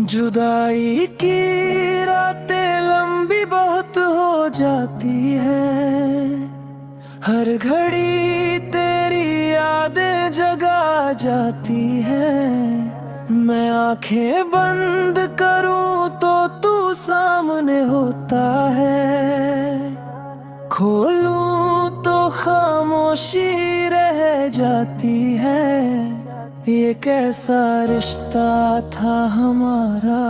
जुदाई की रातें लंबी बहुत हो जाती है। हर घड़ी तेरी यादें जगा जाती है। मैं आंखें बंद करूं तो तू सामने होता है। खोलूं तो खामोशी रह जाती है। ये कैसा रिश्ता था हमारा,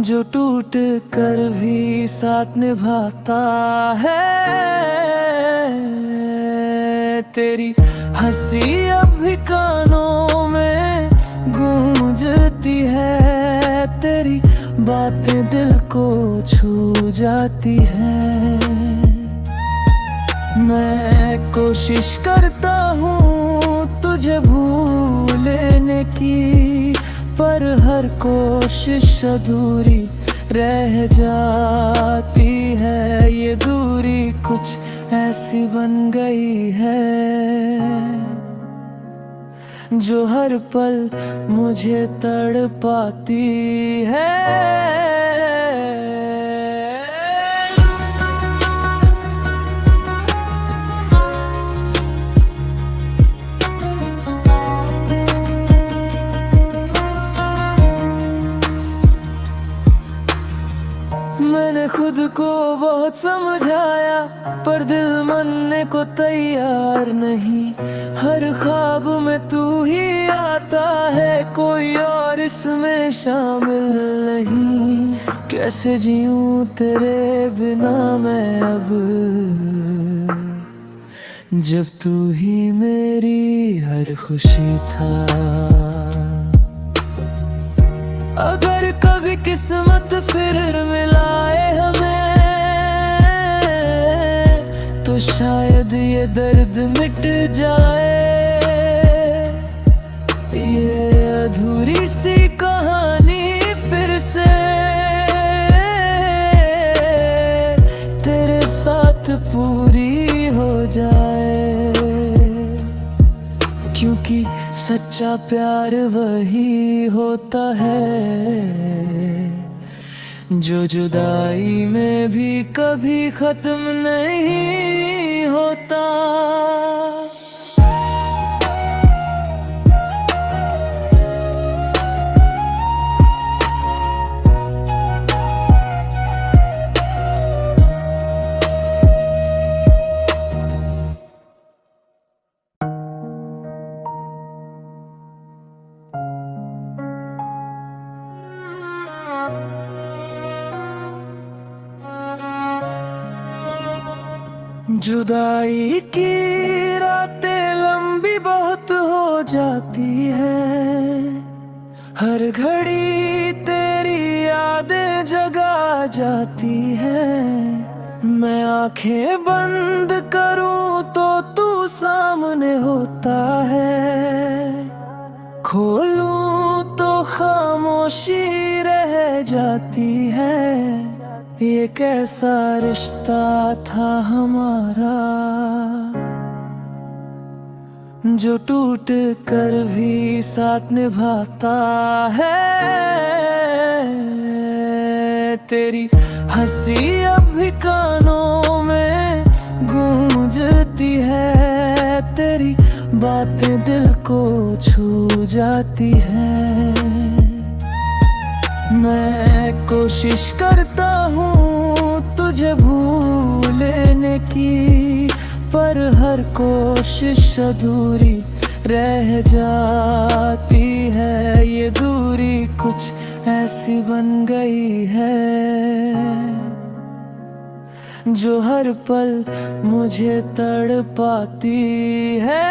जो टूट कर भी साथ निभाता है। तेरी हंसी अब भी कानों में गूंजती है। तेरी बातें दिल को छू जाती है। मैं कोशिश करता हूँ तुझे भूलने की, पर हर कोशिश अधूरी रह जाती है। ये दूरी कुछ ऐसी बन गई है, जो हर पल मुझे तड़पाती है। मैंने खुद को बहुत समझाया, पर दिल मानने को तैयार नहीं। हर ख्वाब में तू ही आता है, कोई और इसमें शामिल नहीं। कैसे जीऊं तेरे बिना मैं अब, जब तू ही मेरी हर खुशी था। अगर कभी किस्मत फिर मिलाए हमें, तो शायद ये दर्द मिट जाए। ये अधूरी सी कहानी फिर से तेरे साथ पूरी हो जाए। क्योंकि सच्चा प्यार वही होता है, जो जुदाई में भी कभी खत्म नहीं होता। जुदाई की रातें लंबी बहुत हो जाती है। हर घड़ी तेरी यादें जगा जाती है। मैं आंखें बंद करूं तो तू सामने होता है। खोलूं तो खामोशी रह जाती है। ये कैसा रिश्ता था हमारा, जो टूट कर भी साथ निभाता है। तेरी हंसी अब भी कानों में गूंजती है। तेरी बातें दिल को छू जाती है। मैं कोशिश करता हूँ तुझे भूलने की, पर हर कोशिश अधूरी रह जाती है। ये दूरी कुछ ऐसी बन गई है, जो हर पल मुझे तड़पाती है।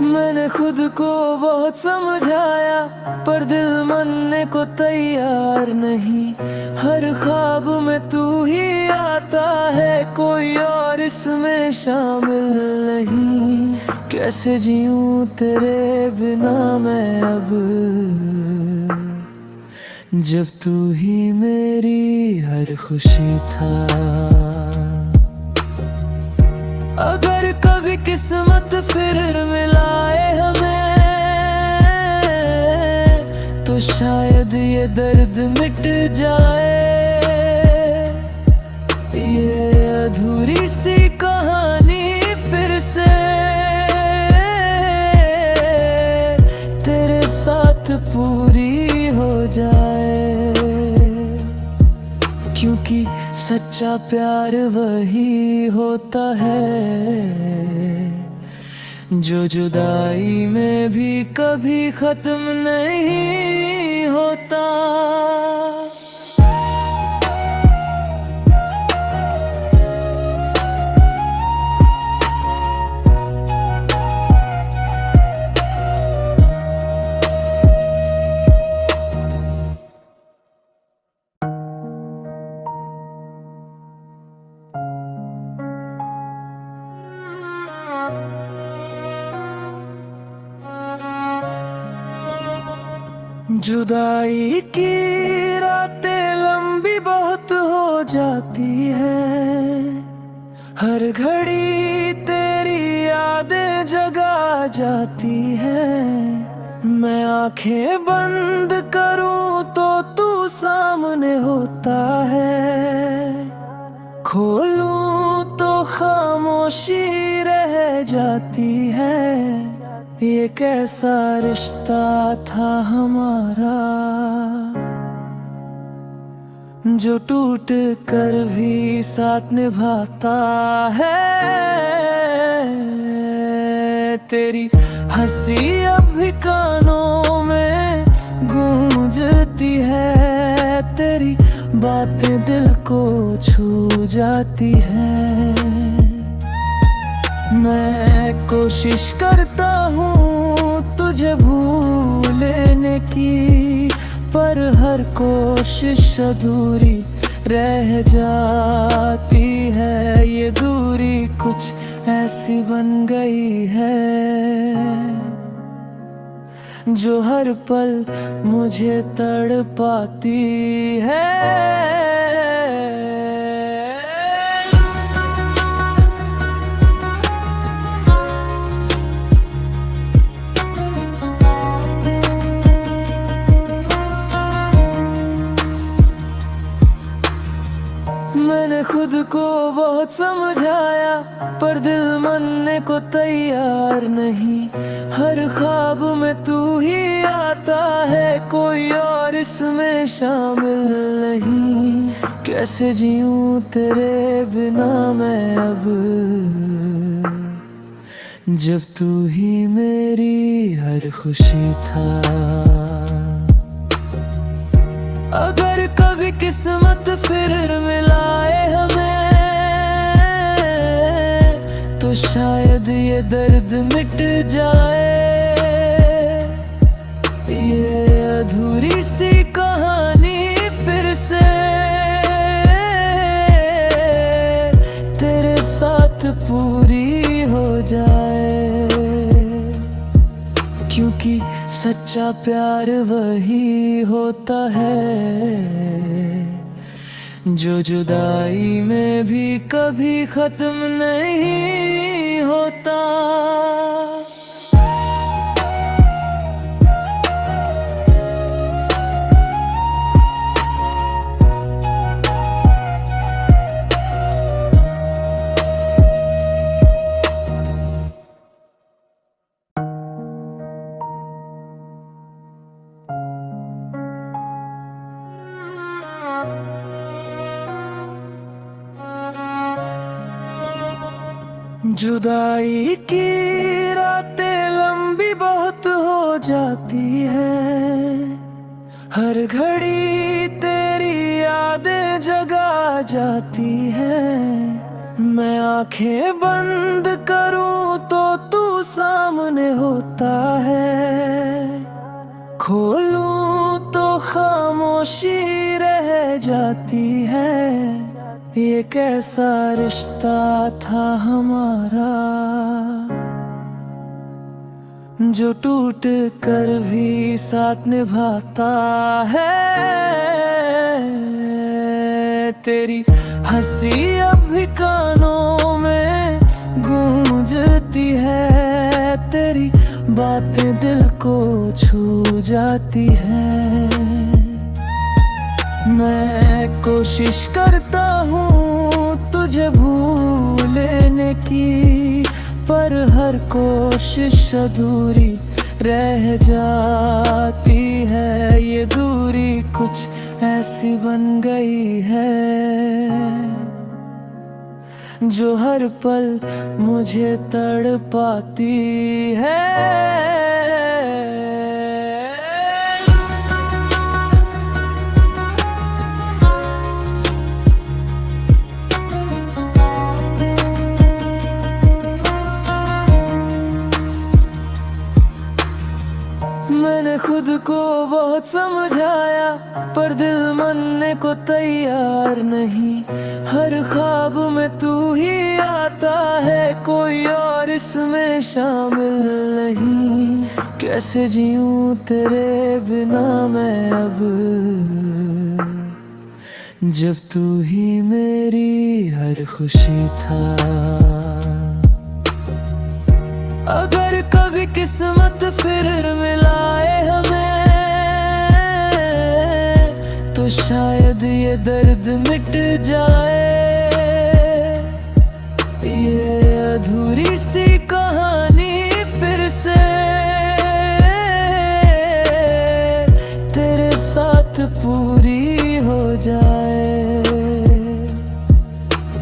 मैंने खुद को बहुत समझाया, पर दिल मानने को तैयार नहीं। हर ख्वाब में तू ही आता है, कोई और इसमें शामिल नहीं। कैसे जीऊं तेरे बिना मैं अब, जब तू ही मेरी हर खुशी था। अगर कभी किस्मत फिर मिलाए हमें, तो शायद ये दर्द मिट जाए। ये अधूरी सी कहानी फिर से तेरे साथ पूरी हो जाए, क्योंकि सच्चा प्यार वही होता है जो जुदाई में भी कभी खत्म नहीं होता। जुदाई की रातें लंबी बहुत हो जाती है, हर घड़ी तेरी यादें जगा जाती है। मैं आंखें बंद करूं तो तू सामने होता है, खोलूं तो खामोशी रह जाती है। ये कैसा रिश्ता था हमारा, जो टूट कर भी साथ निभाता है। तेरी हंसी अब भी कानों में गूंजती है, तेरी बातें दिल को छू जाती हैं। मैं कोशिश करता हूँ तुझे भूलने की, पर हर कोशिश अधूरी रह जाती है। ये दूरी कुछ ऐसी बन गई है जो हर पल मुझे तड़पाती है। मैंने खुद को बहुत समझाया, पर दिल मानने को तैयार नहीं। हर ख्वाब में तू ही आता है, कोई और इसमें शामिल नहीं। कैसे जीऊं तेरे बिना मैं अब, जब तू ही मेरी हर खुशी था। अगर कभी किस्मत फिर मिलाए हमें, तो शायद ये दर्द मिट जाए। ये अधूरी सी कहानी फिर से तेरे साथ पूरी हो जाए, क्योंकि सच्चा प्यार वही होता है जो जुदाई में भी कभी खत्म नहीं होता। जुदाई की रातें लंबी बहुत हो जाती है, हर घड़ी तेरी यादें जगा जाती है। मैं आंखें बंद करूं तो तू सामने होता है, खोलूं तो खामोशी रह जाती है। ये कैसा रिश्ता था हमारा, जो टूट कर भी साथ निभाता है। तेरी हंसी अब भी कानों में गूंजती है, तेरी बातें दिल को छू जाती है। मैं कोशिश करता हूँ तुझे भूलने की, पर हर कोशिश अधूरी रह जाती है। ये दूरी कुछ ऐसी बन गई है जो हर पल मुझे तड़पाती है। मैंने खुद को बहुत समझाया, पर दिल मानने को तैयार नहीं। हर ख्वाब में तू ही आता है, कोई और इसमें शामिल नहीं। कैसे जीऊं तेरे बिना मैं अब, जब तू ही मेरी हर खुशी था। अगर कभी किस्मत फिर मिलाए हमें, तो शायद ये दर्द मिट जाए। ये अधूरी सी कहानी फिर से तेरे साथ पूरी हो जाए,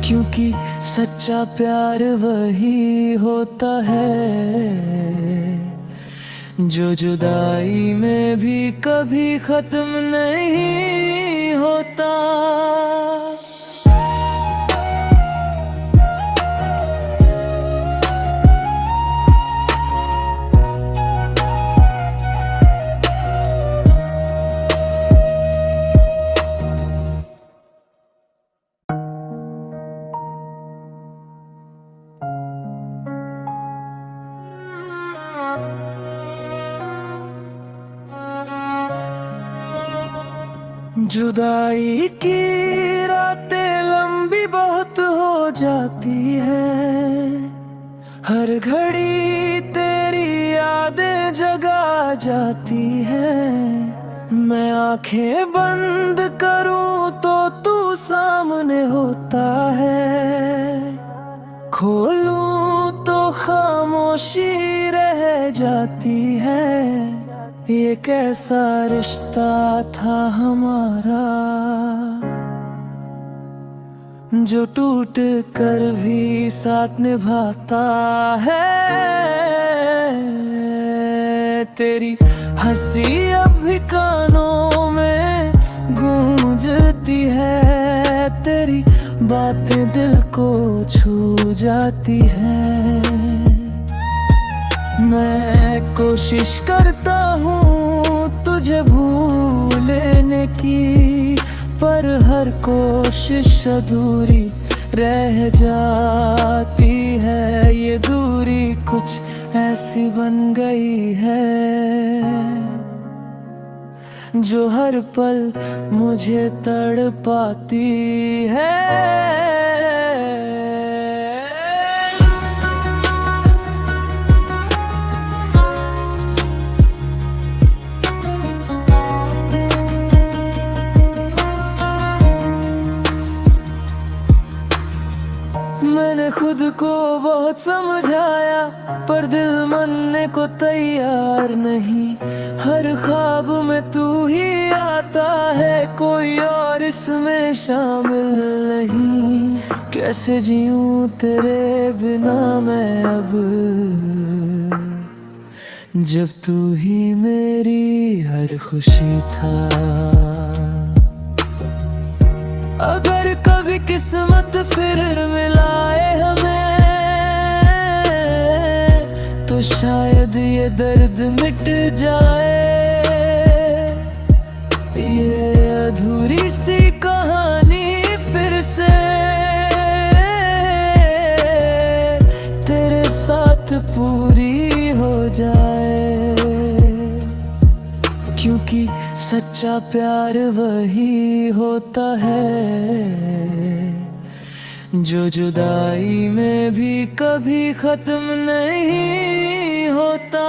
क्योंकि सच्चा प्यार वही होता है जो जुदाई में भी कभी खत्म नहीं होता। जुदाई की रातें लंबी बहुत हो जाती है, हर घड़ी तेरी यादें जगा जाती है। मैं आंखें बंद करूं तो तू सामने होता है, खोलूं तो खामोशी रह जाती है। ये कैसा रिश्ता था हमारा, जो टूट कर भी साथ निभाता है। तेरी हंसी अब भी कानों में गूंजती है, तेरी बातें दिल को छू जाती है। मैं कोशिश करता हूँ तुझे भूलने की, पर हर कोशिश अधूरी रह जाती है। ये दूरी कुछ ऐसी बन गई है जो हर पल मुझे तड़पाती है। मैंने खुद को बहुत समझाया, पर दिल मानने को तैयार नहीं। हर ख्वाब में तू ही आता है, कोई और इसमें शामिल नहीं। कैसे जीऊं तेरे बिना मैं अब, जब तू ही मेरी हर खुशी था। अगर कभी किस्मत फिर मिलाए हमें, तो शायद ये दर्द मिट जाए। ये अधूरी सी कहानी फिर से तेरे साथ पूरी हो जाए। सच्चा प्यार वही होता है जो जुदाई में भी कभी खत्म नहीं होता।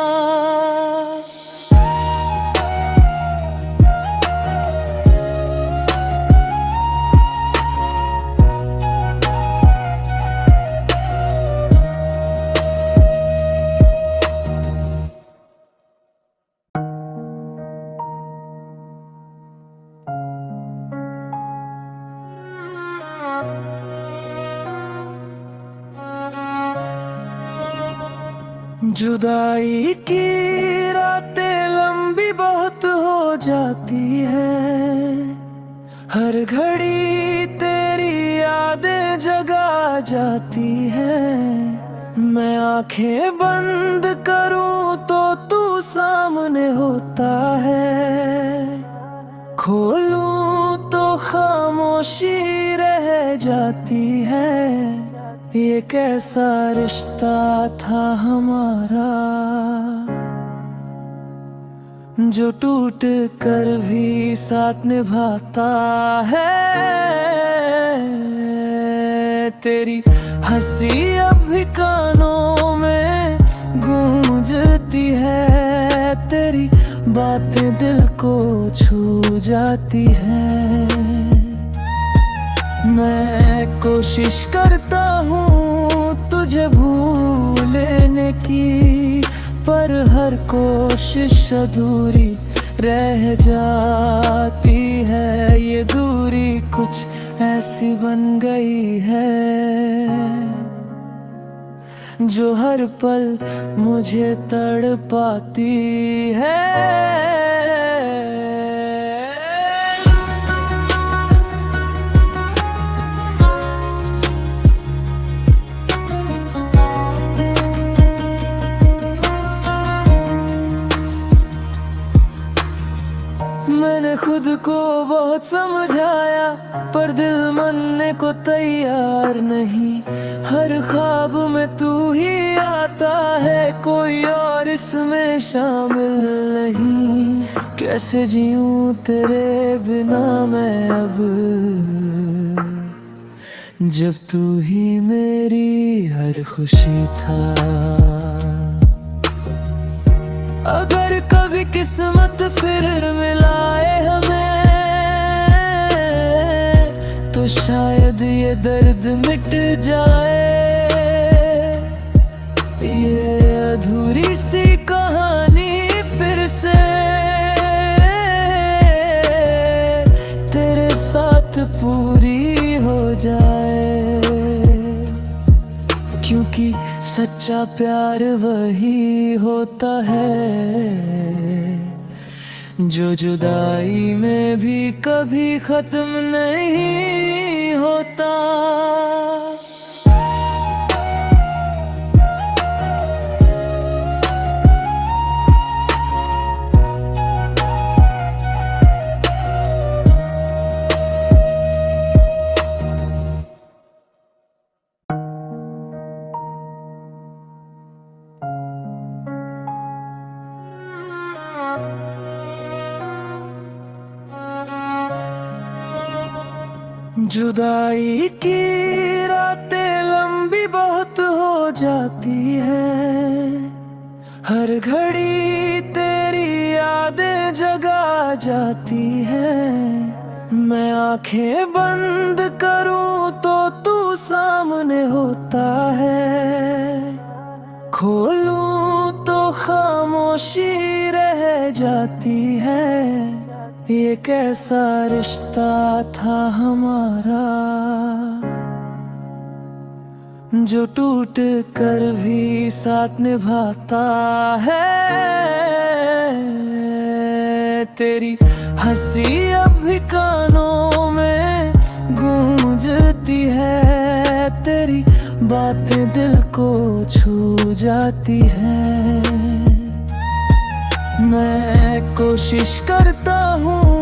जुदाई की रातें लंबी बहुत हो जाती है, हर घड़ी तेरी यादें जगा जाती है। मैं आंखें बंद करूं तो तू सामने होता है, खोलूं तो खामोशी रह जाती है। ये कैसा रिश्ता था हमारा जो टूट कर भी साथ निभाता है। तेरी हंसी अब भी कानों में गूंजती है, तेरी बातें दिल को छू जाती है। मैं कोशिश करता हूँ तुझे भूलने की, पर हर कोशिश अधूरी रह जाती है। ये दूरी कुछ ऐसी बन गई है जो हर पल मुझे तड़पाती है। मैंने खुद को बहुत समझाया, पर दिल मानने को तैयार नहीं। हर ख्वाब में तू ही आता है, कोई और इसमें शामिल नहीं। कैसे जीऊं तेरे बिना मैं अब, जब तू ही मेरी हर खुशी था। अगर कभी किस्मत फिर मिलाए हमें, तो शायद ये दर्द मिट जाए। ये अधूरी सी कहानी फिर से तेरे साथ पूरी हो जाए, क्योंकि सच्चा प्यार वही होता है जो जुदाई में भी कभी खत्म नहीं होता। जुदाई की रातें लंबी बहुत हो जाती है, हर घड़ी तेरी यादें जगा जाती है। मैं आंखें बंद करूं तो तू सामने होता है, खोलूं तो खामोशी रह जाती है। ये कैसा रिश्ता था हमारा जो टूट कर भी साथ निभाता है। तेरी हंसी अब भी कानों में गूंजती है, तेरी बातें दिल को छू जाती है। मैं कोशिश करता हूँ